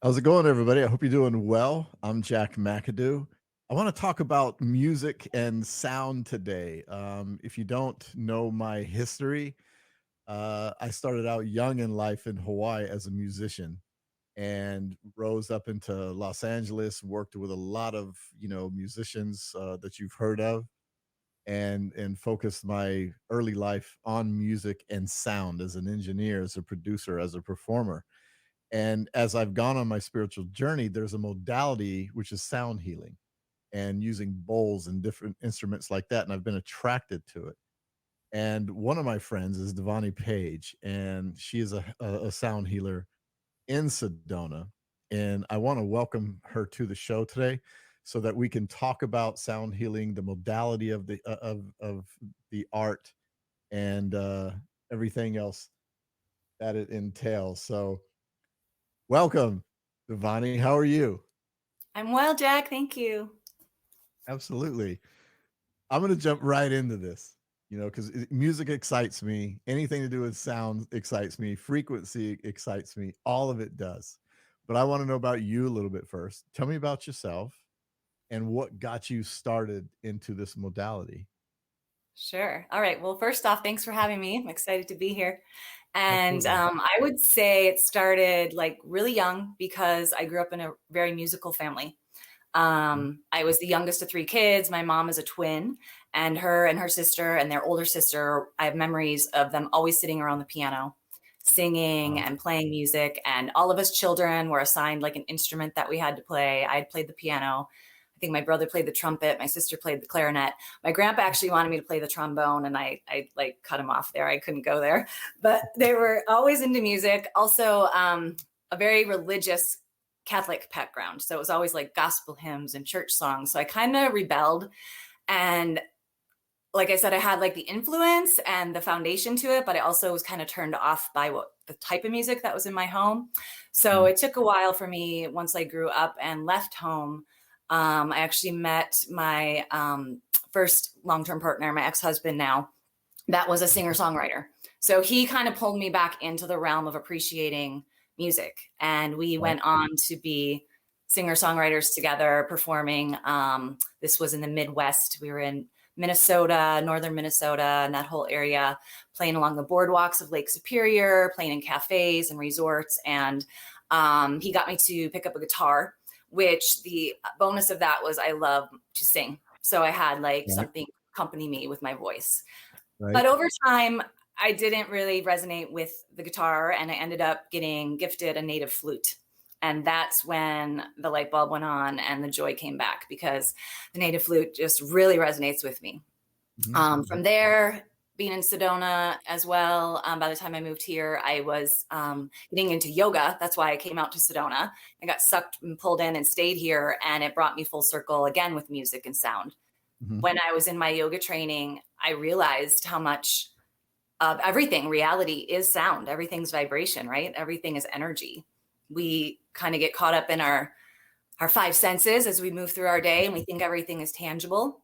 How's it going, everybody? I hope you're doing well. I'm Jack McAdoo. I want to talk about music and sound today. If you don't know my history, I started out young in life in Hawaii as a musician and rose up into Los Angeles, worked with a lot of, musicians that you've heard of and focused my early life on music and sound as an engineer, as a producer, as a performer. And as I've gone on my spiritual journey, there's a modality which is sound healing and using bowls and different instruments like that. And I've been attracted to it. And one of my friends is Devani Paige, and she is a sound healer in Sedona. And I want to welcome her to the show today so that we can talk about sound healing, the modality of of the art, and everything else that it entails. So welcome, Devani. How are you? I'm well, Jack. Thank you. Absolutely. I'm going to jump right into this, because music excites me. Anything to do with sound excites me. Frequency excites me. All of it does. But I want to know about you a little bit first. Tell me about yourself and what got you started into this modality. Sure. All right. Well, first off, thanks for having me. I'm excited to be here. And Absolutely. I would say it started like really young because I grew up in a very musical family. Mhm. I was the youngest of three kids. My mom is a twin, and her sister and their older sister, I have memories of them always sitting around the piano, singing Wow. and playing music. And all of us children were assigned like an instrument that we had to play. I had played the piano. I think my brother played the trumpet. My sister played the clarinet. My grandpa actually wanted me to play the trombone, and I like cut him off there. I couldn't go there, but they were always into music. Also, a very religious Catholic background. So it was always like gospel hymns and church songs. So I kind of rebelled. And like I said, I had like the influence and the foundation to it, but I also was kind of turned off by what the type of music that was in my home. So Mhm. it took a while for me once I grew up and left home. I actually met my first long term partner, my ex husband now, that was a singer songwriter. So he kind of pulled me back into the realm of appreciating music. And we Right. went on to be singer songwriters together, performing. This was in the Midwest. We were in Minnesota, northern Minnesota, and that whole area, playing along the boardwalks of Lake Superior, playing in cafes and resorts. And he got me to pick up a guitar, which the bonus of that was I love to sing. So I had like Right. something accompany me with my voice. Right. But over time, I didn't really resonate with the guitar, and I ended up getting gifted a native flute. And that's when the light bulb went on and the joy came back because the native flute just really resonates with me. Mhm. Mhm. From there, being in Sedona as well, by the time I moved here, I was getting into yoga. That's why I came out to Sedona. I got sucked and pulled in and stayed here, and it brought me full circle again with music and sound. Mhm. When I was in my yoga training, I realized how much of everything reality is sound. Everything's vibration, right? Everything is energy. We kind of get caught up in our five senses as we move through our day and we think everything is tangible,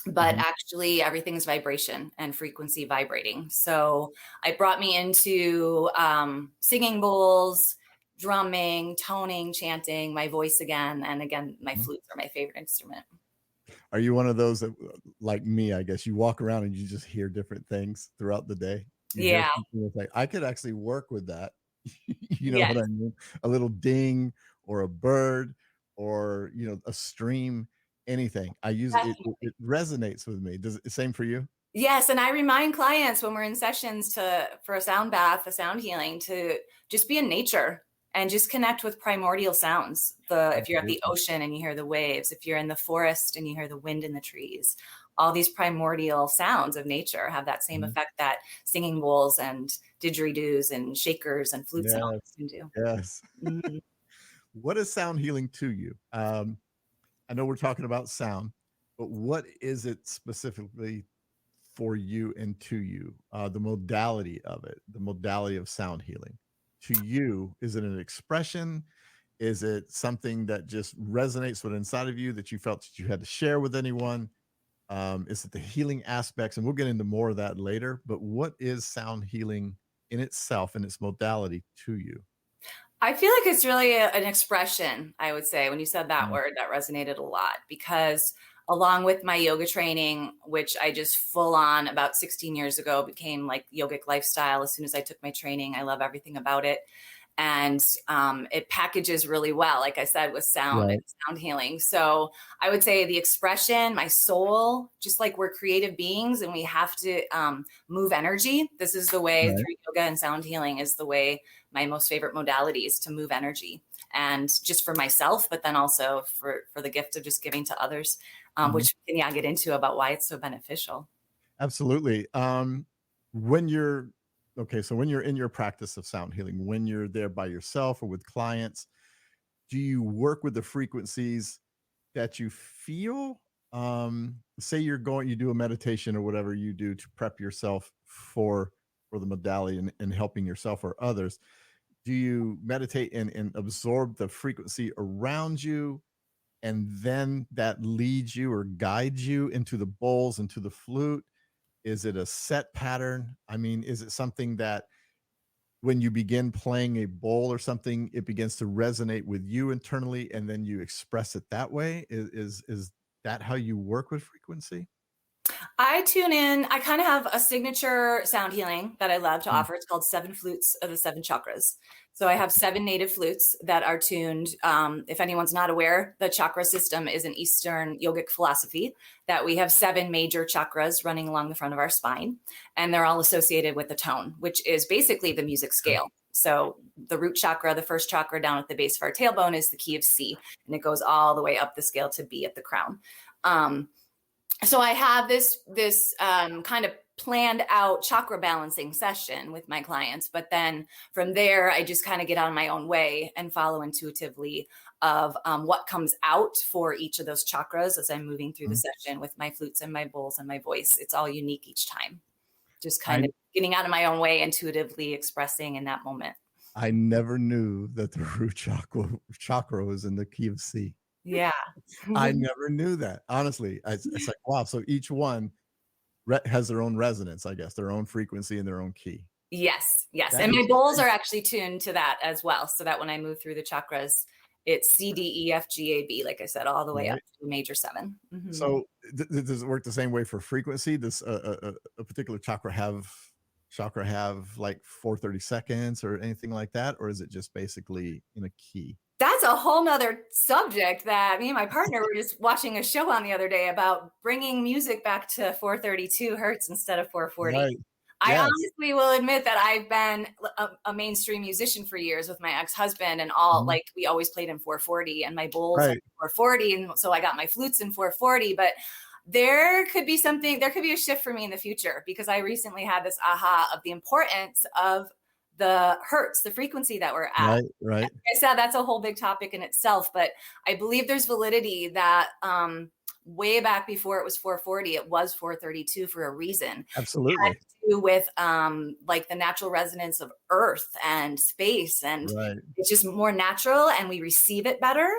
but Mhm. actually everything is vibration and frequency vibrating. So it brought me into singing bowls, drumming, toning, chanting, my voice again. And again, my Mhm. flutes are my favorite instrument. Are you one of those that, like me, I guess, you walk around and you just hear different things throughout the day? You hear Yeah. something that's like, I could actually work with that. You know what Yes. I mean? A little ding or a bird or, a stream, anything. I use it, it resonates with me. Does it same for you? Yes, and I remind clients when we're in sessions to for a sound bath, a sound healing, to just be in nature and just connect with primordial sounds. The if you're at the Absolutely. ocean and you hear the waves, if you're in the forest and you hear the wind in the trees, all these primordial sounds of nature have that same Mhm. effect that singing bowls and didgeridoos and shakers and flutes and all Yes. this can do. Yes. Mhm. What is sound healing to you? I know we're talking about sound, but what is it specifically for you and to you? The modality of it, the modality of sound healing. To you, is it an expression? Is it something that just resonates with inside of you that you felt that you had to share with anyone? Is it the healing aspects? And we'll get into more of that later. But what is sound healing in itself and its modality to you? I feel like it's really an expression, I would say, when you said that Mm. word, that resonated a lot because along with my yoga training, which I just full on about 16 years ago became like yogic lifestyle as soon as I took my training. I love everything about it. And it packages really well, like I said, with sound and Right, sound healing. So I would say the expression, my soul, just like we're creative beings and we have to move energy. This is the way right. through yoga and sound healing is the way my most favorite modalities to move energy and just for myself, but then also for the gift of just giving to others, Mhm. which we can get into about why it's so beneficial. Absolutely. When you're okay, so when you're in your practice of sound healing, when you're there by yourself or with clients, do you work with the frequencies that you feel? Say you do a meditation or whatever you do to prep yourself for the modality and helping yourself or others. Do you meditate and absorb the frequency around you, and then that leads you or guides you into the bowls, into the flute? Is it a set pattern? I mean, is it something that when you begin playing a bowl or something, it begins to resonate with you internally and then you express it that way? Is that how you work with frequency? I tune in. I kind of have a signature sound healing that I love to Mm, offer. It's called Seven Flutes of the Seven Chakras. So I have seven native flutes that are tuned. If anyone's not aware, the chakra system is an Eastern yogic philosophy that we have seven major chakras running along the front of our spine, and they're all associated with the tone, which is basically the music okay. scale. So the root chakra, the first chakra down at the base of our tailbone, is the key of C, and it goes all the way up the scale to B at the crown. Um, so I have this kind of planned out chakra balancing session with my clients, but then from there I just kind of get on my own way and follow intuitively of what comes out for each of those chakras as I'm moving through the Mhm. session with my flutes and my bowls and my voice. It's all unique each time, just I kind of getting out of my own way, intuitively expressing in that moment. I never knew that the root chakra was in the key of C. Yeah. I never knew that. Honestly, it's like, wow, so each one has their own resonance, I guess, their own frequency and their own key. Yes, yes. That And my is bowls are crazy, actually tuned to that as well. So that when I move through the chakras, it's C, D, E, F, G, A, B, like I said, all the way up right? to major seven. Mhm. So, does it work the same way for frequency? Does a particular chakra have like 432nds or anything like that, or is it just basically in a key? That's a whole nother subject that me and my partner were just watching a show on the other day about bringing music back to 432 hertz instead of 440. Right. I Yes. honestly will admit that I've been a mainstream musician for years with my ex-husband and all Mhm. like we always played in 440 and my bowls are Right. 440 and so I got my flutes in 440, but there could be a shift for me in the future because I recently had this aha of the importance of the hertz, the frequency that we're at. Right. Right. I said that's a whole big topic in itself, but I believe there's validity that way back before it was 440, it was 432 for a reason. Had Absolutely. to do with like the natural resonance of Earth and space, and Right. it's just more natural, and we receive it better.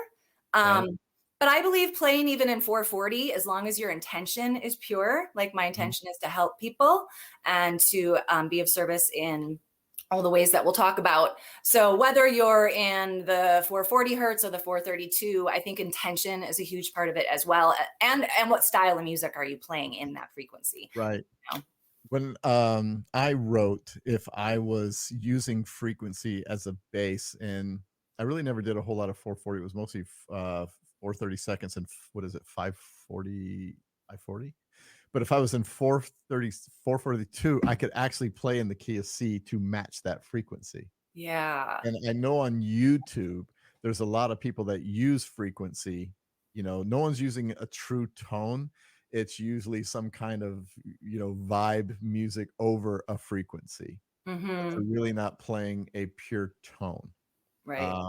Right. Um, but I believe playing even in 440, as long as your intention is pure, like my Mhm. intention is to help people and to be of service in all the ways that we'll talk about. So whether you're in the 440 hertz or the 432, I think intention is a huge part of it as well. And what style of music are you playing in that frequency? Right. You know? When I wrote, if I was using frequency as a base, and I really never did a whole lot of 440. It was mostly 432nds and what is it, 540, 540. But if I was in 430, 442, I could actually play in the key of C to match that frequency. Yeah. And I know on YouTube, there's a lot of people that use frequency. No one's using a true tone. It's usually some kind of, vibe music over a frequency. They're Hmm. really not playing a pure tone, Right.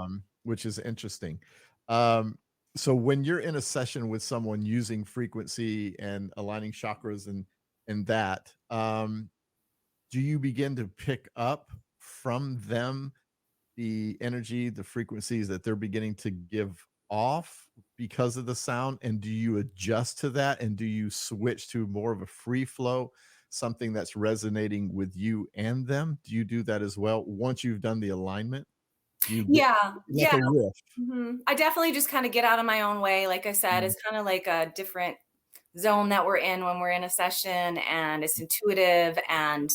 which is interesting. Um, so when you're in a session with someone using frequency and aligning chakras and that, do you begin to pick up from them the energy, the frequencies that they're beginning to give off because of the sound? And do you adjust to that? And do you switch to more of a free flow, something that's resonating with you and them? Do you do that as well once you've done the alignment? You get Yeah. like Yeah. a riff. I definitely just kind of get out of my own way. Like I said, Mm, it's kind of like a different zone that we're in when we're in a session, and it's intuitive, and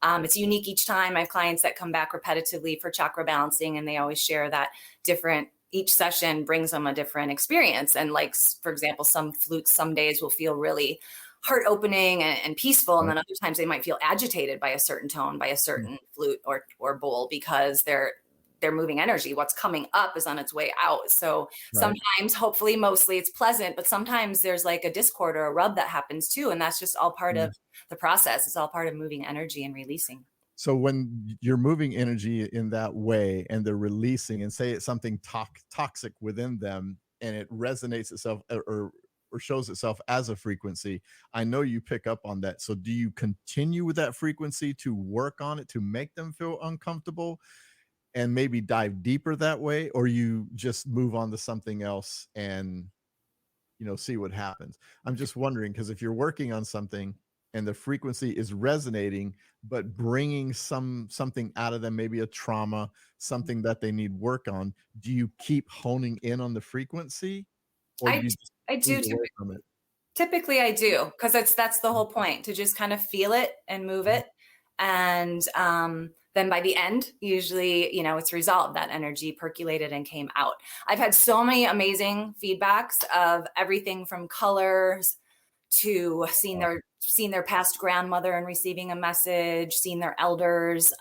it's unique each time. I have clients that come back repetitively for chakra balancing, and they always share that different each session brings them a different experience. And like, for example, some flutes some days will feel really heart opening and peaceful, and right. then other times they might feel agitated by a certain tone, by a Mm, certain flute or bowl, because they're moving energy. What's coming up is on its way out. So right. sometimes, hopefully, mostly it's pleasant, but sometimes there's like a discord or a rub that happens too. And that's just all part Yeah. of the process. It's all part of moving energy and releasing. So when you're moving energy in that way and they're releasing and say it's something toxic within them and it resonates itself or shows itself as a frequency, I know you pick up on that. So do you continue with that frequency to work on it to make them feel uncomfortable and maybe dive deeper that way, or you just move on to something else and see what happens? I'm just wondering because if you're working on something and the frequency is resonating but bringing something out of them, maybe a trauma, something that they need work on, do you keep honing in on the frequency or do I you just I move do away from it? typically I do, because that's the whole point, to just kind of feel it and move Mhm. it. And then by the end, usually, it's resolved. That energy percolated and came out. I've had so many amazing feedbacks of everything from colors to Wow. seeing their past grandmother and receiving a message, seeing their elders,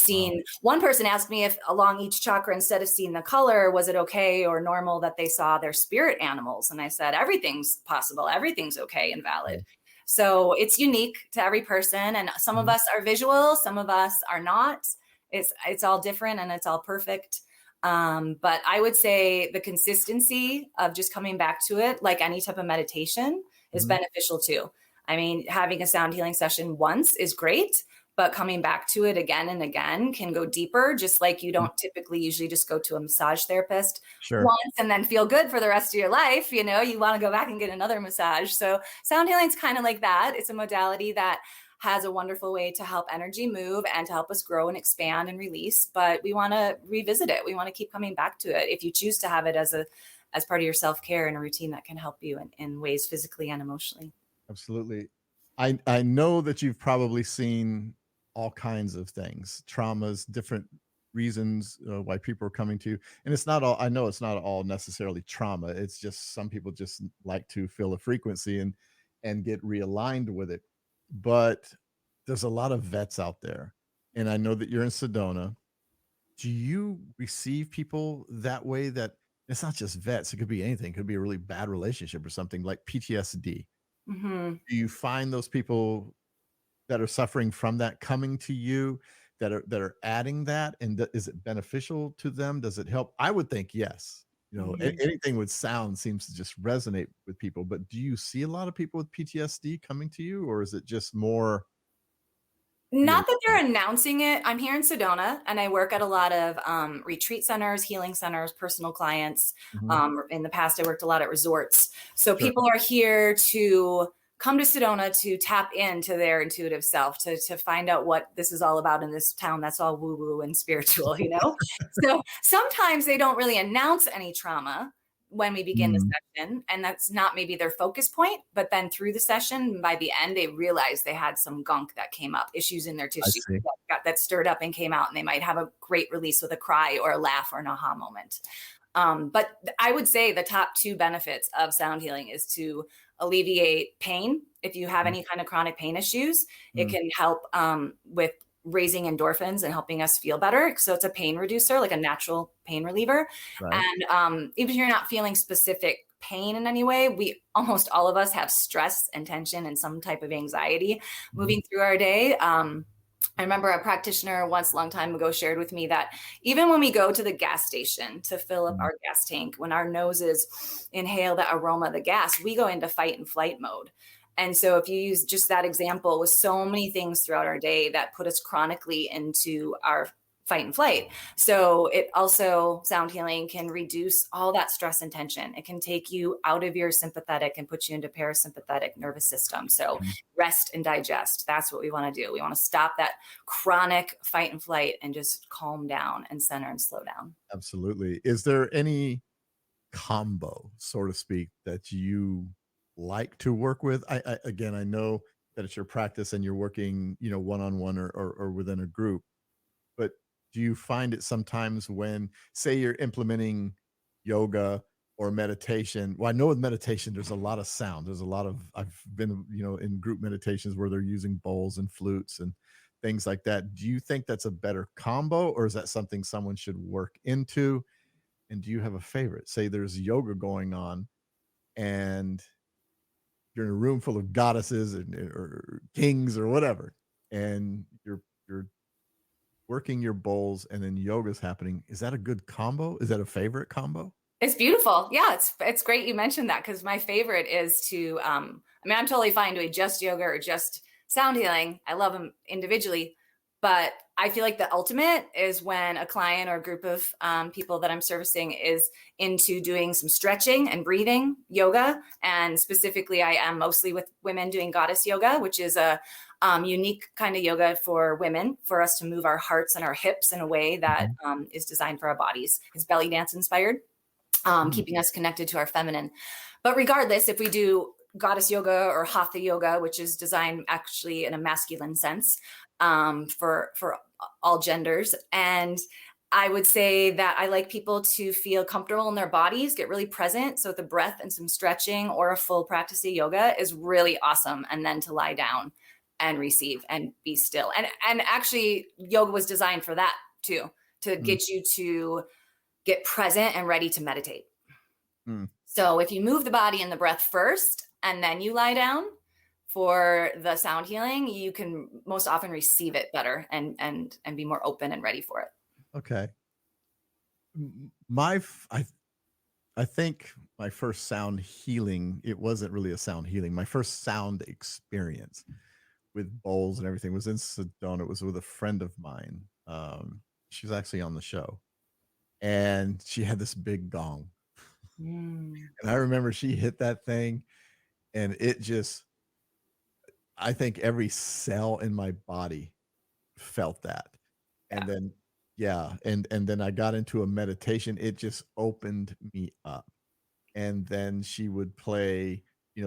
Wow. seeing one person asked me if along each chakra, instead of seeing the color, was it okay or normal that they saw their spirit animals? And I said, everything's possible, everything's okay and Yeah. valid. So it's unique to every person, and some of Mhm. us are visual, some of us are not. It's all different and it's all perfect. But I would say the consistency of just coming back to it, like any type of meditation, is Mhm. beneficial too. I mean, having a sound healing session once is great, but coming back to it again and again can go deeper, just like you Mm. don't typically usually just go to a massage therapist Sure. once and then feel good for the rest of your life. You want to go back and get another massage. So sound healing is kind of like that. It's a modality that has a wonderful way to help energy move and to help us grow and expand and release, but we want to revisit it. We want to keep coming back to it if you choose to have it as part of your self-care and a routine that can help you in ways physically and emotionally. Absolutely. I know that you've probably seen all kinds of things, traumas, different reasons why people are coming to you. And it's not all, I know it's not all necessarily trauma. It's just some people just like to feel a frequency and get realigned with it. But there's a lot of vets out there. And I know that you're in Sedona. Do you receive people that way, that it's not just vets, it could be anything, it could be a really bad relationship or something like PTSD? Hmm. Do you find those people that are suffering from that coming to you, that are adding that, and is it beneficial to them? Does it help? I would think yes. Hmm. Anything with sound seems to just resonate with people. But do you see a lot of people with PTSD coming to you, or is it just more Not that realistic? they're announcing it. I'm here in Sedona, and I work at a lot of retreat centers, healing centers, personal clients. Mhm. In the past, I worked a lot at resorts. So Sure. people are here to come to Sedona to tap into their intuitive self, to find out what this is all about in this town that's all woo woo and spiritual. So sometimes they don't really announce any trauma when we begin the Mm, session, and that's not maybe their focus point, but then through the session, by the end, they realized they had some gunk that came up, issues in their I tissue see. that stirred up and came out, and they might have a great release with a cry or a laugh or an aha moment. But I would say the top two benefits of sound healing is to alleviate pain. If you have Mm, any kind of chronic pain issues, it mm, can help with raising endorphins and helping us feel better. So it's a pain reducer, like a natural pain reliever. right. And even if you're not feeling specific pain in any way, we almost all of us have stress and tension and some type of anxiety Mhm, moving through our day. I remember a practitioner once a long time ago shared with me that even when we go to the gas station to fill up mm, our gas tank, when our noses inhale the aroma of the gas, we go into fight and flight mode. And so if you use just that example with so many things throughout our day that put us chronically into our fight and flight. So it also, sound healing can reduce all that stress and tension. It can take you out of your sympathetic and put you into parasympathetic nervous system. So Mhm. rest and digest. That's what we want to do. We want to stop that chronic fight and flight and just calm down and center and slow down. Absolutely. Is there any combo, so to speak, that you like to work with? I again, I know that it's your practice and you're working, one on one or within a group, but do you find it sometimes when, say, you're implementing yoga or meditation? Well, I know with meditation, there's a lot of sound. There's a lot of, I've been, in group meditations where they're using bowls and flutes and things like that. Do you think that's a better combo, or is that something someone should work into? And do you have a favorite? Say there's yoga going on and you're in a room full of goddesses or kings or whatever, and you're working your bowls and then yoga's happening. Is that a good combo? Is that a favorite combo? It's beautiful. Yeah, it's great you mentioned that, because my favorite is to I mean, I'm totally fine doing just yoga or just sound healing. I love them individually, but I feel like the ultimate is when a client or a group of people that I'm servicing is into doing some stretching and breathing yoga. And specifically, I am mostly with women doing goddess yoga, which is a unique kind of yoga for women, for us to move our hearts and our hips in a way that Mhm. is designed for our bodies. It's belly dance inspired, Mm. keeping us connected to our feminine. But regardless, if we do goddess yoga or hatha yoga, which is designed actually in a masculine sense, for all genders, and I would say that I like people to feel comfortable in their bodies, get really present. So the breath and some stretching or a full practice of yoga is really awesome. And then to lie down and receive and be still. And actually yoga was designed for that too, to Mm. get you to get present and ready to meditate. Mm. So if you move the body and the breath first, and then you lie down for the sound healing, you can most often receive it better and be more open and ready for it. Okay. My I think my first sound healing, it wasn't really a sound healing. My first sound experience with bowls and everything was in Sedona. It was with a friend of mine. She was actually on the show, and she had this big gong. Mm. And I remember she hit that thing, and it just, I think every cell in my body felt that. Yeah. And then, yeah, and then I got into a meditation. It just opened me up. And then she would play,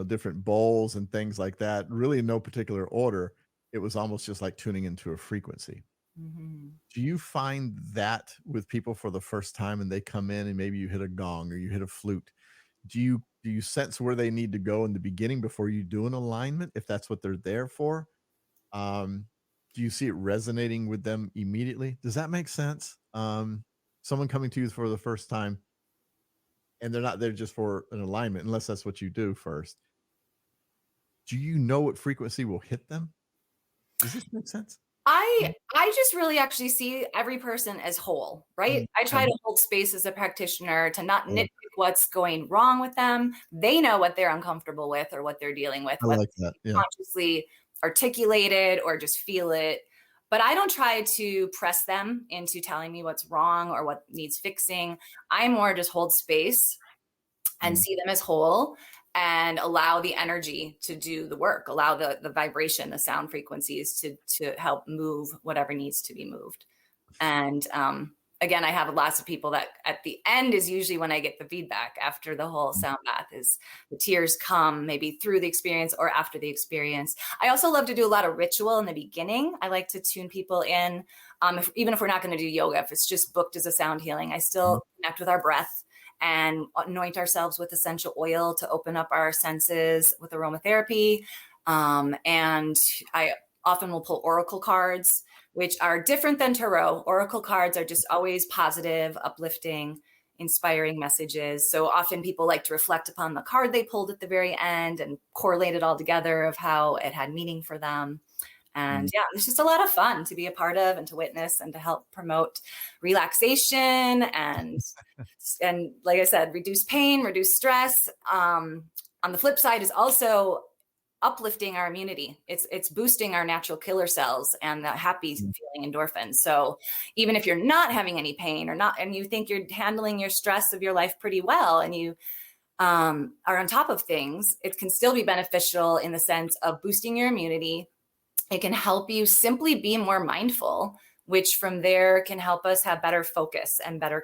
different bowls and things like that, really in no particular order. It was almost just like tuning into a frequency. Mhm. Do you find that with people for the first time and they come in and maybe you hit a gong or you hit a flute? Do you sense where they need to go in the beginning before you do an alignment, if that's what they're there for? Um, do you see it resonating with them immediately? Does that make sense? Someone coming to you for the first time and they're not there just for an alignment, unless that's what you do first. Do you know what frequency will hit them? Does this make sense? I I just really actually see every person as whole, right? Mm, I try okay. to hold space as a practitioner to not I like nitpick what's going wrong with them. They know what they're uncomfortable with or what they're dealing with, I whether like that. they Yeah. consciously articulate it or just feel it. But I don't try to press them into telling me what's wrong or what needs fixing. I more just hold space and Mm, see them as whole and allow the energy to do the work, allow the vibration, the sound frequencies to help move whatever needs to be moved. And again, I have lots of people that at the end is usually when I get the feedback after the whole mm, sound bath, is the tears come maybe through the experience or after the experience. I also love to do a lot of ritual in the beginning. I like to tune people in, even if we're not going to do yoga, if it's just booked as a sound healing, I mhm, still connect with our breath and anoint ourselves with essential oil to open up our senses with aromatherapy. And I often will pull oracle cards, which are different than tarot. Oracle cards are just always positive, uplifting, inspiring messages. So often people like to reflect upon the card they pulled at the very end and correlate it all together of how it had meaning for them. And mm. yeah, it's just a lot of fun to be a part of and to witness and to help promote relaxation and like I said, reduce pain, reduce stress. On the flip side is also uplifting our immunity. It's boosting our natural killer cells and the happy Mm. feeling endorphins. So even if you're not having any pain or not, and you think you're handling your stress of your life pretty well, and you are on top of things, it can still be beneficial in the sense of boosting your immunity. It can help you simply be more mindful, which from there can help us have better focus and better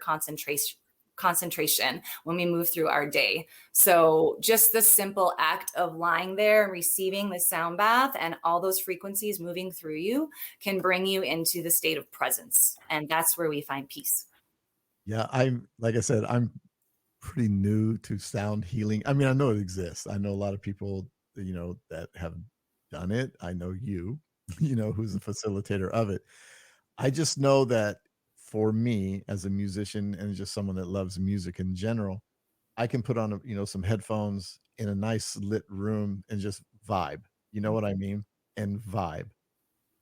concentration when we move through our day. So just the simple act of lying there and receiving the sound bath and all those frequencies moving through you can bring you into the state of presence. And that's where we find peace. Yeah, I'm like I said, I'm pretty new to sound healing. I mean, I know it exists. I know a lot of people, that have done it. I know you, who's a facilitator of it. I just know that for me as a musician and just someone that loves music in general, I can put on, some headphones in a nice lit room and just vibe. You know what I mean? And vibe.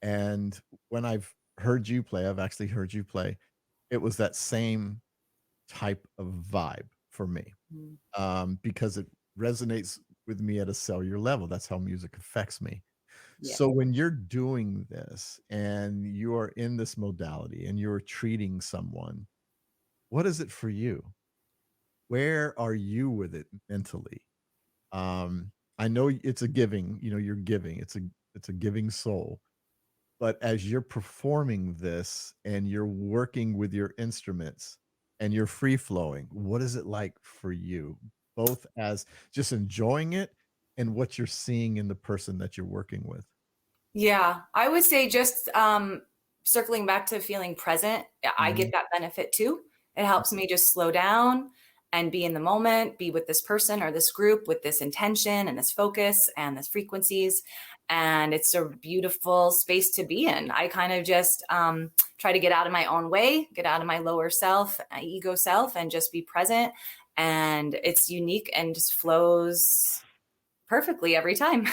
And when I've heard you play, I've actually heard you play, it was that same type of vibe for me, Mhm. because it resonates with me at a cellular level. That's how music affects me. Yeah. So when you're doing this and you're in this modality and you're treating someone, what is it for you? Where are you with it mentally? I know it's a giving, you're giving. It's a giving soul. But as you're performing this and you're working with your instruments and you're free flowing, what is it like for you? Both as just enjoying it and what you're seeing in the person that you're working with. Yeah, I would say just circling back to feeling present, I get Mhm. that benefit too. It helps me just slow down and be in the moment, be with this person or this group with this intention and this focus and this frequencies. And it's a beautiful space to be in. I kind of just try to get out of my own way, get out of my lower self, ego self, and just be present. And it's unique and just flows perfectly every time.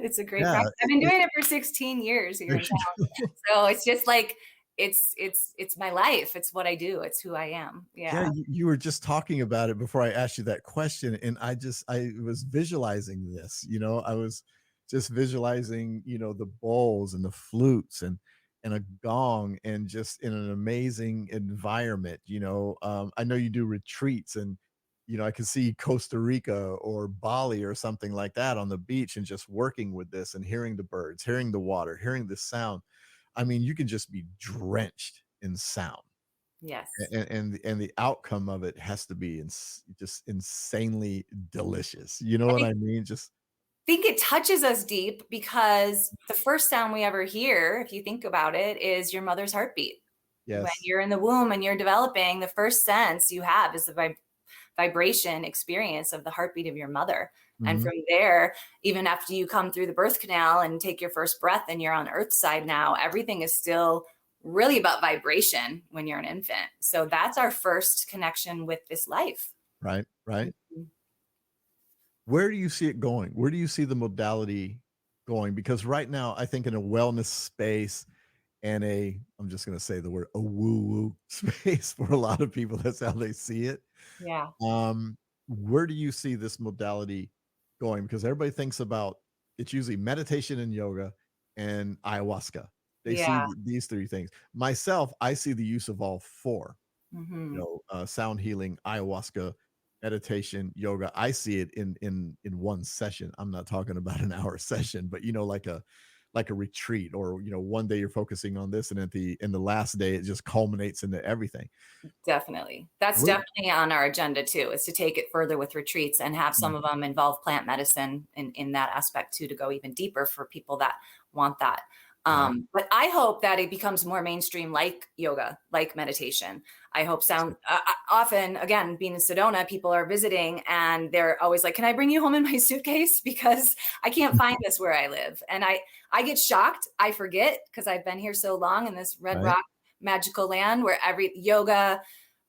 It's a great Yeah, practice. I've been doing it for 16 years here there in you town. go. So it's just like it's my life. It's what I do. It's who I am. Yeah, Yeah. you were just talking about it before I asked you that question, and I was visualizing this, I was just visualizing, the bowls and the flutes and a gong and just in an amazing environment, I know you do retreats and, I can see Costa Rica or Bali or something like that on the beach and just working with this and hearing the birds, hearing the water, hearing the sound. I mean, you can just be drenched in sound. Yes. And the outcome of it has to be just insanely delicious. You know what I I mean? Just think it touches us deep because the first sound we ever hear, if you think about it, is your mother's heartbeat. When yes. you're in the womb and you're developing, the first sense you have is the vibration experience of the heartbeat of your mother. And Mhm. from there, even after you come through the birth canal and take your first breath and you're on earth side now, everything is still really about vibration when you're an infant. So that's our first connection with this life. Right, right. Mhm. Where do you see it going? Where do you see the modality going? Because right now, I think in a wellness space and I'm just gonna say the word, a woo-woo space for a lot of people, that's how they see it. Yeah. Um, where do you see this modality going? Because everybody thinks about it's usually meditation and yoga and ayahuasca. They see Yeah. these three things. Myself, I see the use of all four. Hmm. Sound healing, ayahuasca, meditation, yoga. I see it in one session. I'm not talking about an hour session, but like a retreat, or one day you're focusing on this, and in the last day it just culminates into everything. Definitely. That's Where definitely on our agenda too, is to take it further with retreats and have some of them involve plant medicine in that aspect too, to go even deeper for people that want that. right. But I hope that it becomes more mainstream, like yoga, like meditation. I hope often, again, being in Sedona, people are visiting and they're always like, can I bring you home in my suitcase? Because I can't find this where I live. And I get shocked. I forget because I've been here so long in this red Right. rock magical land where every yoga,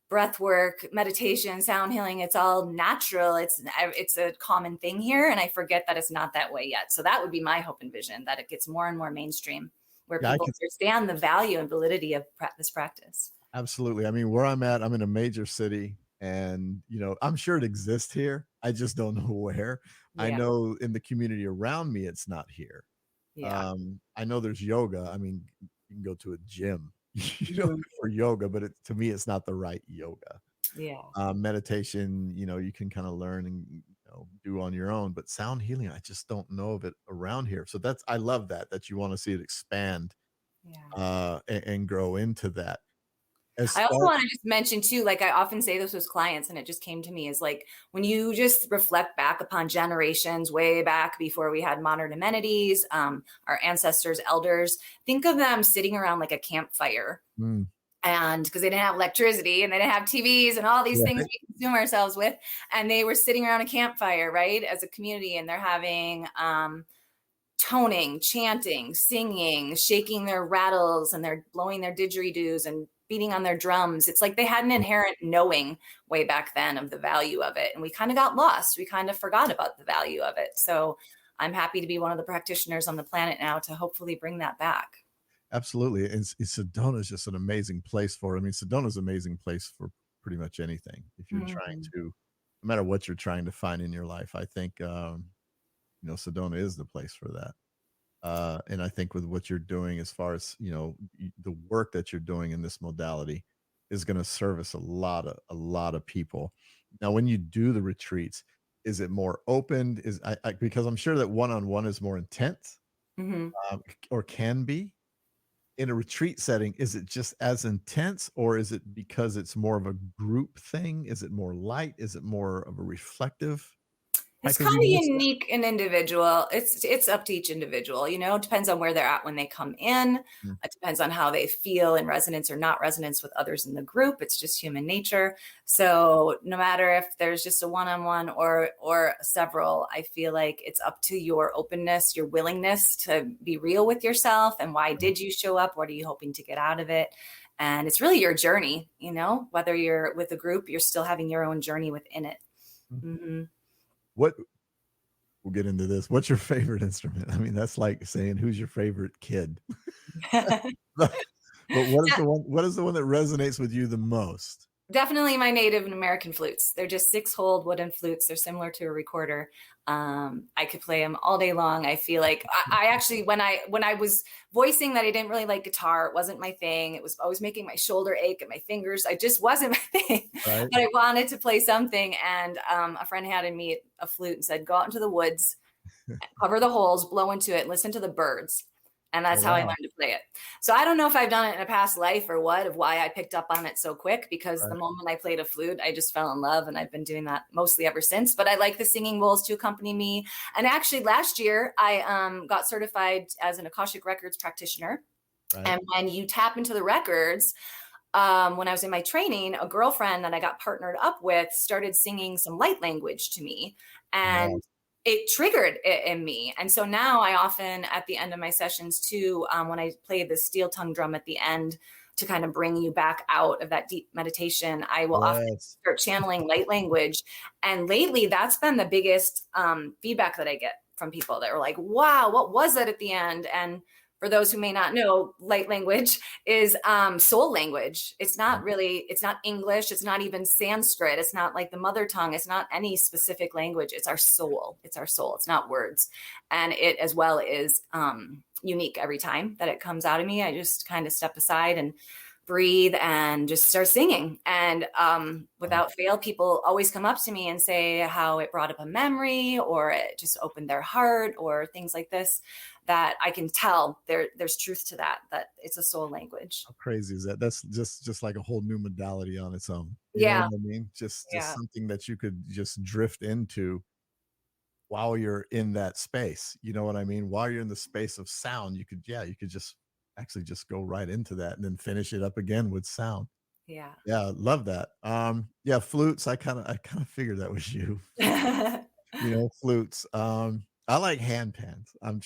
breath work, meditation, sound healing, it's all natural. It's a common thing here. And I forget that it's not that way yet. So that would be my hope and vision, that it gets more and more mainstream, where Yeah, I people can understand the value and validity of this practice. absolutely. I mean, where I'm at, I'm in a major city and, I'm sure it exists here. I just don't know where. I Yeah. know in the community around me, it's not here. Yeah. I know there's yoga. I mean, you can go to a gym, Mhm. for yoga, but to me, it's not the right yoga. Yeah. Meditation, you can kind of learn and do on your own, but sound healing, I just don't know of it around here. So I love that you want to see it expand Yeah. and grow into that. As I also far want to just mention too, like I often say this with clients, and it just came to me is like when you just reflect back upon generations way back before we had modern amenities, our ancestors, elders, think of them sitting around like a campfire. Mm, And because they didn't have electricity and they didn't have TVs and all these things right, we consume ourselves with, and they were sitting around a campfire, right, as a community, and they're having toning, chanting, singing, shaking their rattles, and they're blowing their didgeridoos and beating on their drums. It's like they had an inherent knowing way back then of the value of it. And we kind of got lost. We kind of forgot about the value of it. So I'm happy to be one of the practitioners on the planet now to hopefully bring that back. absolutely. And Sedona is just an amazing place for. I mean, Sedona is an amazing place for pretty much anything. If you're trying Mhm. to, no matter what you're trying to find in your life, I think Sedona is the place for that. And I think with what you're doing, as far as the work that you're doing in this modality, is going to service a lot of people. Now, when you do the retreats, is it more open? Because I'm sure that one-on-one is more intense, Mhm. or can be in a retreat setting. Is it just as intense, or is it because it's more of a group thing? Is it more light? Is it more of a reflective It's type of kind of emotion? unique and individual. It's up to each individual, it depends on where they're at when they come in. Mm, It depends on how they feel in resonance or not resonance with others in the group. It's just human nature. So no matter if there's just a one-on-one or several, I feel like it's up to your openness, your willingness to be real with yourself and why right. did you show up? What are you hoping to get out of it? And it's really your journey, whether you're with a group, you're still having your own journey within it. Mm. Mhm. What We'll get into this. What's your favorite instrument? I mean, that's like saying who's your favorite kid. But what is the one that resonates with you the most? Definitely my Native and American flutes. They're just 6-holed wooden flutes. They're similar to a recorder. I could play them all day long. I feel like I actually, when I was voicing that I didn't really like guitar, it wasn't my thing. It was always making my shoulder ache and my fingers. I just wasn't my thing. Right? But I wanted to play something, and a friend handed me a flute and said, "Go out into the woods, cover the holes, blow into it, and listen to the birds." And Oh, that's how I wow. learned to play it. So I don't know if I've done it in a past life or what, of why I picked up on it so quick, because the Right. moment I played a flute, I just fell in love, and I've been doing that mostly ever since. But I like the singing bowls to accompany me. And actually last year I got certified as an Akashic Records practitioner. Right. And when you tap into the records, when I was in my training, a girlfriend that I got partnered up with started singing some light language to me, Wow. and it triggered it in me. And so now I often, at the end of my sessions too, when I play the steel tongue drum at the end to kind of bring you back out of that deep meditation, I will often Yes. start channeling light language. And lately, that's been the biggest feedback that I get from people that were like, wow, what was that at the end? And for those who may not know, light language is soul language. It's not English. It's not even Sanskrit. It's not like the mother tongue. It's not any specific language. It's our soul. It's our soul. It's not words. And it as well is unique every time that it comes out of me. I just kind of step aside and breathe and just start singing. And Wow. without fail, people always come up to me and say how it brought up a memory or it just opened their heart or things like this, that I can tell there's truth to that it's a soul language. How crazy is that? That's just like a whole new modality on its own. You know Yeah. what I mean? Just Yeah. something that you could just drift into while you're in that space. You know what I mean? While you're in the space of sound, you could just actually just go right into that and then finish it up again with sound. Yeah. Yeah, love that. Yeah, flutes, I kinda figured that was you. Flutes. I like hand pans. I'm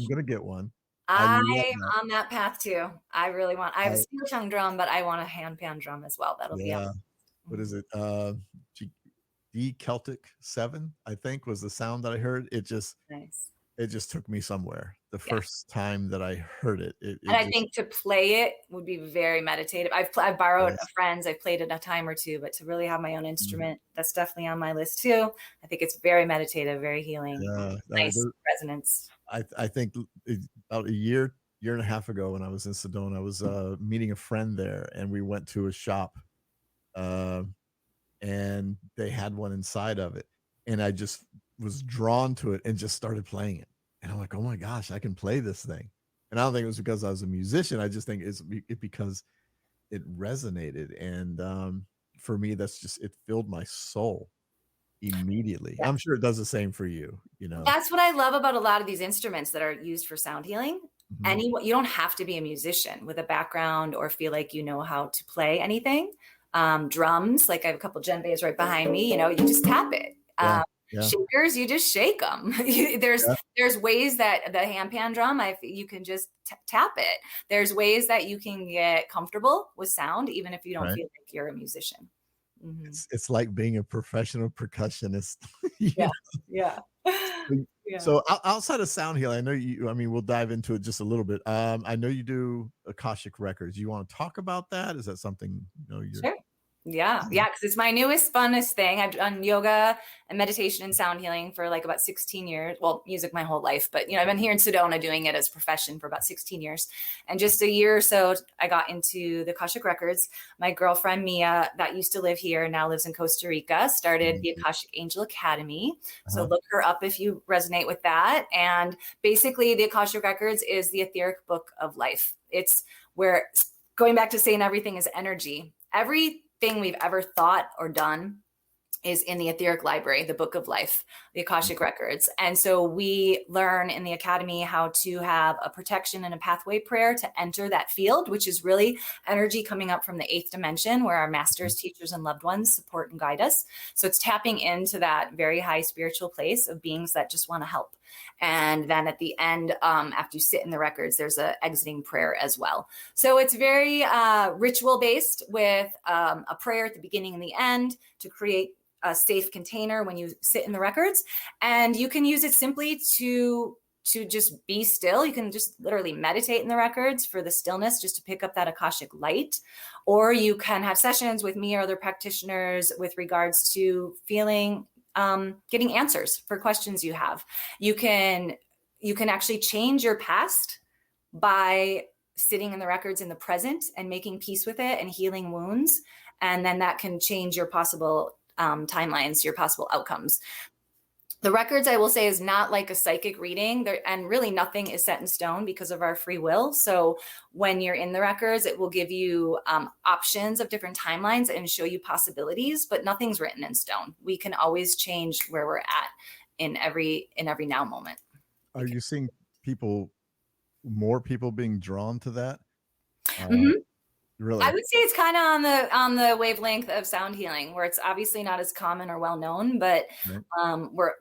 gonna get one. I love I'm that. on that path too. I have a I steel tongue drum, but I want a hand pan drum as well. That'll be on. Yeah. What is Mhm. it? G D Celtic 7, I think, was the sound that I heard. It just Nice. it just took me somewhere. The Yeah. first time that I heard it, And it I just think to play it would be very meditative. I've borrowed a yes. friend's, I've played it a time or two, but to really have my own Mhm. instrument, that's definitely on my list too. I think it's very meditative, very healing, Yeah, nice resonance. I think about a year and a half ago when I was in Sedona, I was meeting a friend there, and we went to a shop, uh, and they had one inside of it, and I just was drawn to it and just started playing it, and I'm like, oh my gosh, I can play this thing. And I don't think it was because I was a musician. I just think because it resonated, and for me, that's just it filled my soul immediately. I'm sure it does the same for you. You know. That's what I love about a lot of these instruments that are used for sound healing. Mhm. You don't have to be a musician with a background or feel like you know how to play anything. Drums, like I have a couple djembes right behind me, you just tap it. Yeah, yeah, Shakers, you just shake them. there's yeah, there's ways that the handpan drum, you can just tap it. There's ways that you can get comfortable with sound, even if you don't right. feel like you're a musician. Mhm. It's like being a professional percussionist. You Yeah, know? yeah, So yeah. so outside of sound healing, I know I mean, we'll dive into it just a little bit. I know you do Akashic records. You wanna talk about that? Is that something, you're Sure. Yeah, yeah, because it's my newest, funnest thing. I've done yoga and meditation and sound healing for like about 16 years. Well, music my whole life, but I've been here in Sedona doing it as a profession for about 16 years. And just a year or so, I got into the Akashic Records. My girlfriend Mia, that used to live here, now lives in Costa Rica, started the Mhm. Akashic Angel Academy. So Uh-huh. look her up if you resonate with that. And basically, the Akashic Records is the etheric book of life. It's where, going back to saying everything is energy, everything we've ever thought or done is in the etheric library, the book of life, the Akashic records. And so we learn in the academy how to have a protection and a pathway prayer to enter that field, which is really energy coming up from the eighth dimension where our masters, teachers, and loved ones support and guide us. So it's tapping into that very high spiritual place of beings that just want to help. And then at the end, after you sit in the records, there's a exiting prayer as well. So it's very ritual based with a prayer at the beginning and the end to create a safe container when you sit in the records. And you can use it simply to just be still. You can just literally meditate in the records for the stillness, just to pick up that Akashic light. Or you can have sessions with me or other practitioners with regards to feeling, getting answers for questions you have. You can actually change your past by sitting in the records in the present and making peace with it and healing wounds. And then that can change your possible timelines, your possible outcomes. The records, I will say, is not like a psychic reading there, and really nothing is set in stone because of our free will. So when you're in the records, it will give you options of different timelines and show you possibilities, but nothing's written in stone. We can always change where we're at in every now moment. Are you seeing people more people being drawn to that? Uh, Mhm. I really? would say it's kind of on the wavelength of sound healing, where it's obviously not as common or well known, but Right.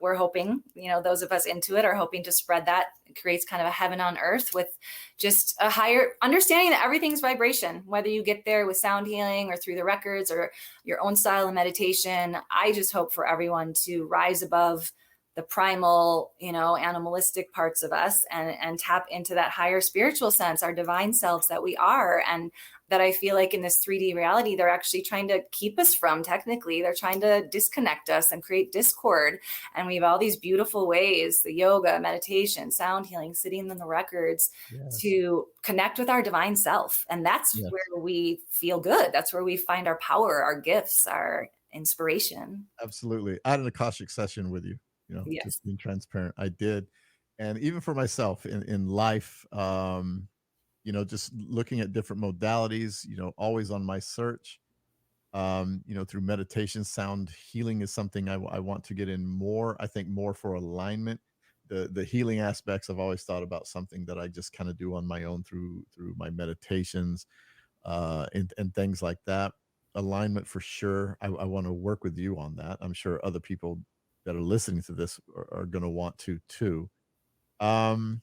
we're hoping, those of us into it are hoping to spread that. It creates kind of a heaven on earth with just a higher understanding that everything's vibration, whether you get there with sound healing or through the records or your own style of meditation. I just hope for everyone to rise above the primal, animalistic parts of us and tap into that higher spiritual sense, our divine selves that we are. And that I feel like in this 3D reality, they're actually trying to keep us from. Technically, they're trying to disconnect us and create discord. And we have all these beautiful ways, the yoga, meditation, sound healing, sitting in the records, Yes. to connect with our divine self. And that's Yes. where we feel good. That's where we find our power, our gifts, our inspiration. Absolutely. I had an Akashic session with you, Yes. just being transparent. I did. And even for myself in life, just looking at different modalities, always on my search, through meditation, sound healing is something I want to get in more. I think more for alignment. The healing aspects I've always thought about something that I just kind of do on my own through my meditations, and things like that. Alignment for sure. I want to work with you on that. I'm sure other people that are listening to this are going to want to too. Um,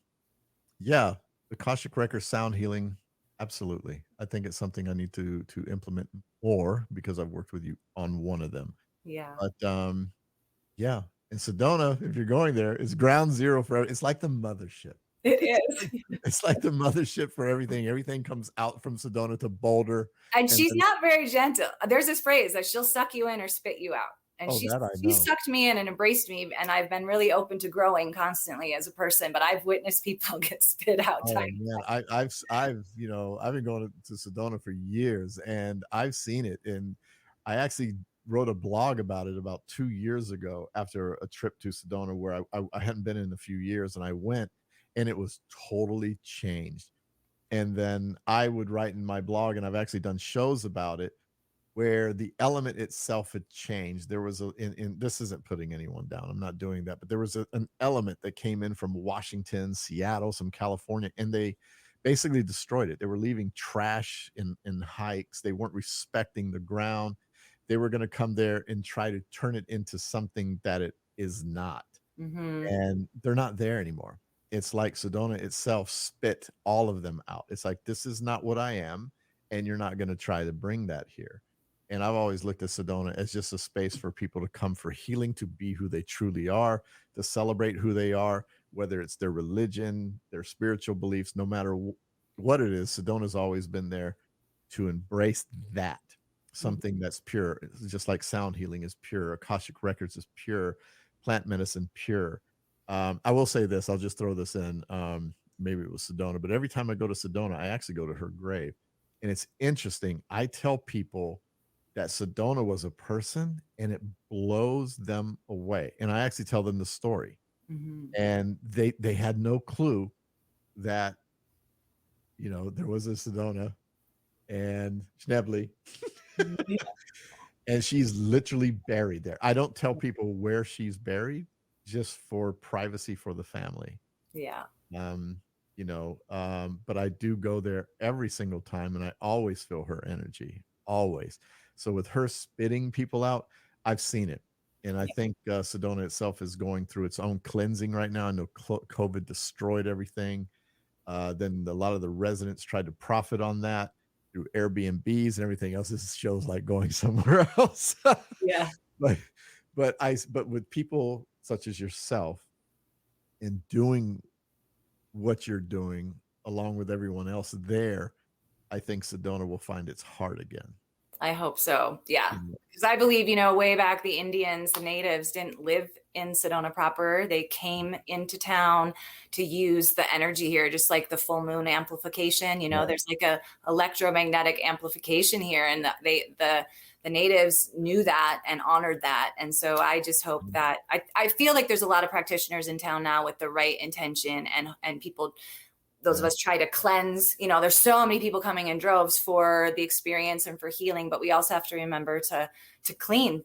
yeah, the Akashic Record sound healing, absolutely. I think it's something I need to implement more because I've worked with you on one of them. Yeah. But yeah. And Sedona, if you're going there, is ground zero for it's like the mothership. It It's is. like, it's like the mothership for everything. Everything comes out from Sedona to Boulder. And And she's then, not very gentle. There's this phrase that she'll suck you in or spit you out. And oh, that I she know. sucked me in and embraced me. And I've been really open to growing constantly as a person, but I've witnessed people get spit out time. Oh man, I've been going to Sedona for years, and I've seen it. And I actually wrote a blog about it about 2 years ago after a trip to Sedona where I hadn't been in a few years, and I went, and it was totally changed. And then I would write in my blog, and I've actually done shows about it where the element itself had changed. There was in this isn't putting anyone down. I'm not doing that, but there was an element that came in from Washington, Seattle, some California, and they basically destroyed it. They were leaving trash in hikes. They weren't respecting the ground. They were going to come there and try to turn it into something that it is not. Mm-hmm. And they're not there anymore. It's like Sedona itself spit all of them out. It's like, this is not what I am, and you're not going to try to bring that here. And I've always looked at Sedona as just a space for people to come for healing, to be who they truly are, to celebrate who they are, whether it's their religion, their spiritual beliefs, no matter what it is. Sedona's always been there to embrace that, something that's pure. It's just like sound healing is pure, Akashic Records is pure, plant medicine pure. I will say this, I'll just throw this in. Maybe it was Sedona, but every time I go to Sedona, I actually go to her grave. And it's interesting. I tell people that Sedona was a person, and it blows them away. And I actually tell them the story. Mm-hmm. And they had no clue that, there was a Sedona and Schnebly. And she's literally buried there. I don't tell people where she's buried, just for privacy for the family. Yeah. But I do go there every single time, and I always feel her energy, always. So with her spitting people out, I've seen it. And I think Sedona itself is going through its own cleansing right now. I know COVID destroyed everything. Then a lot of the residents tried to profit on that through Airbnbs and everything else. This shows like going somewhere else. Yeah. But with people such as yourself, in doing what you're doing along with everyone else there, I think Sedona will find its heart again. I hope so. Yeah. Mhm. Because I believe, way back the Indians, the natives didn't live in Sedona proper. They came into town to use the energy here, just like the full moon amplification. Right. There's like a electromagnetic amplification here. And the natives knew that and honored that. And so I just hope that I feel like there's a lot of practitioners in town now with the right intention, and people, those of us try to cleanse. There's so many people coming in droves for the experience and for healing, but we also have to remember to clean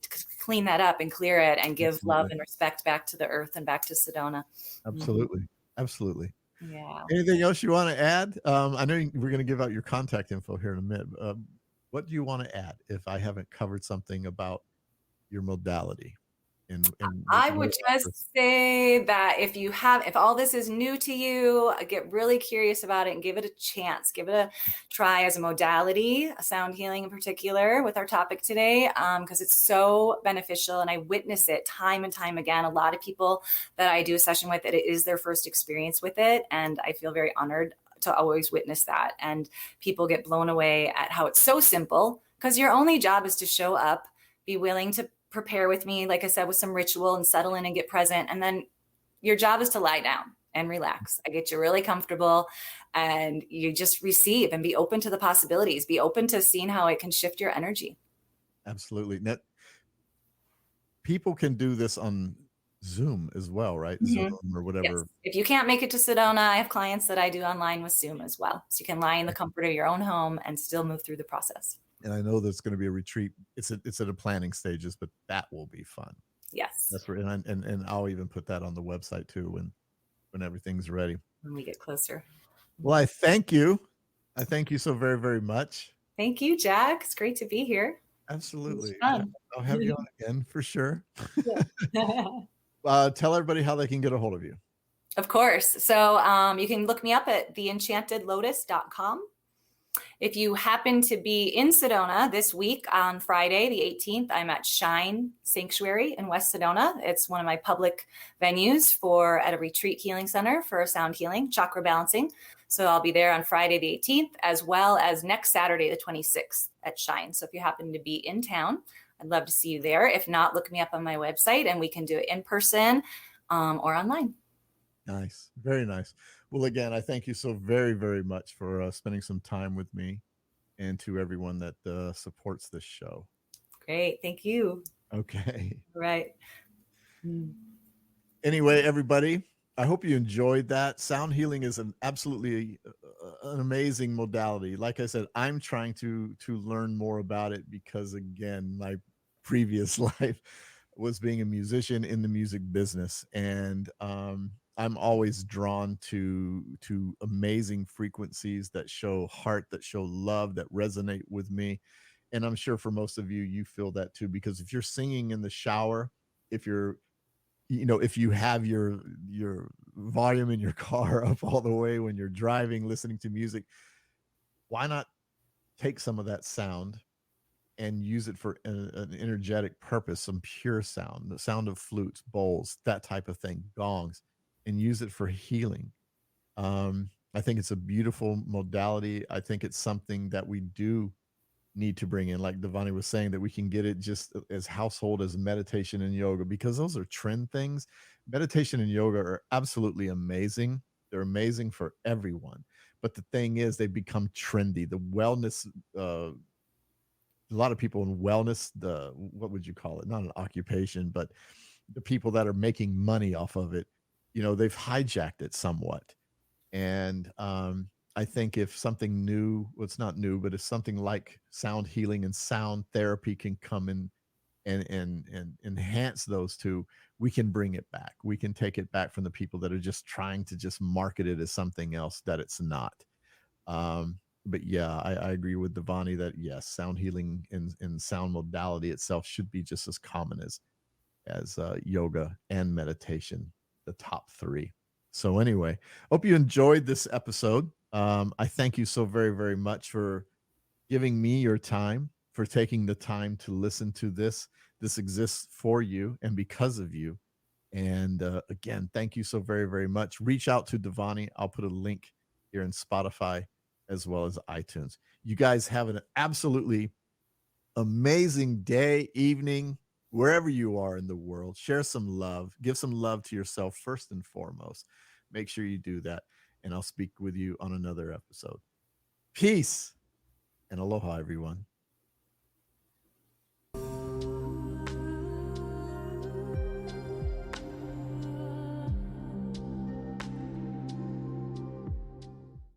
that up and clear it and give love and respect back to the earth and back to Sedona. Absolutely. Mm-hmm. Absolutely. Yeah. Anything else you want to add? I know we're going to give out your contact info here in a minute. What do you want to add if I haven't covered something about your modality? I would just say that if all this is new to you, get really curious about it and give it a chance. Give it a try as a modality, a sound healing in particular, with our topic today, because it's so beneficial. And I witness it time and time again. A lot of people that I do a session with, it is their first experience with it. And I feel very honored to always witness that. And people get blown away at how it's so simple, because your only job is to show up, be willing to prepare with me, like I said, with some ritual, and settle in and get present. And then your job is to lie down and relax. I get you really comfortable, and you just receive and be open to the possibilities, be open to seeing how it can shift your energy. Absolutely. Now, people can do this on Zoom as well, right? Mm-hmm. Zoom or whatever. Yes. If you can't make it to Sedona, I have clients that I do online with Zoom as well. So you can lie in the comfort of your own home and still move through the process. And I know there's going to be a retreat. It's at the planning stages, but that will be fun. Yes. That's right. And I'll even put that on the website too when everything's ready. When we get closer. Well, I thank you. I thank you so very, very much. Thank you, Jack. It's great to be here. Absolutely. I'll have you on again for sure. Tell everybody how they can get a hold of you. Of course. So you can look me up at theenchantedlotus.com. If you happen to be in Sedona this week on Friday, the 18th, I'm at Shine Sanctuary in West Sedona. It's one of my public venues at a retreat healing center for sound healing, chakra balancing. So I'll be there on Friday, the 18th, as well as next Saturday, the 26th at Shine. So if you happen to be in town, I'd love to see you there. If not, look me up on my website and we can do it in person or online. Nice. Very nice. Well, again, I thank you so very, very much for spending some time with me, and to everyone that supports this show. Great. Thank you. Okay. All right. Anyway, everybody, I hope you enjoyed that. Sound healing is an absolutely an amazing modality. Like I said, I'm trying to learn more about it because, again, my previous life was being a musician in the music business, and I'm always drawn to amazing frequencies that show heart, that show love, that resonate with me. And I'm sure for most of you, you feel that too, because if you're singing in the shower, if you're, if you have your volume in your car up all the way when you're driving, listening to music, why not take some of that sound and use it for an energetic purpose, some pure sound, the sound of flutes, bowls, that type of thing, gongs, and use it for healing. I think it's a beautiful modality. I think it's something that we do need to bring in, like Devani was saying, that we can get it just as household as meditation and yoga, because those are trend things. Meditation and yoga are absolutely amazing. They're amazing for everyone. But the thing is, they become trendy. The wellness, a lot of people in wellness, the what would you call it? Not an occupation, but the people that are making money off of it, they've hijacked it somewhat. And I think if something new, well, it's not new, but if something like sound healing and sound therapy can come in and enhance those two, we can bring it back. We can take it back from the people that are just trying to just market it as something else that it's not. But yeah, I agree with Devani that yes, sound healing and sound modality itself should be just as common as yoga and meditation, the top three. So anyway, hope you enjoyed this episode. I thank you so very, very much for giving me your time, for taking the time to listen to this. This exists for you and because of you. And again, thank you so very, very much. Reach out to Devani. I'll put a link here in Spotify as well as iTunes. You guys have an absolutely amazing day, evening, wherever you are in the world. Share some love. Give some love to yourself first and foremost. Make sure you do that. And I'll speak with you on another episode. Peace and aloha, everyone.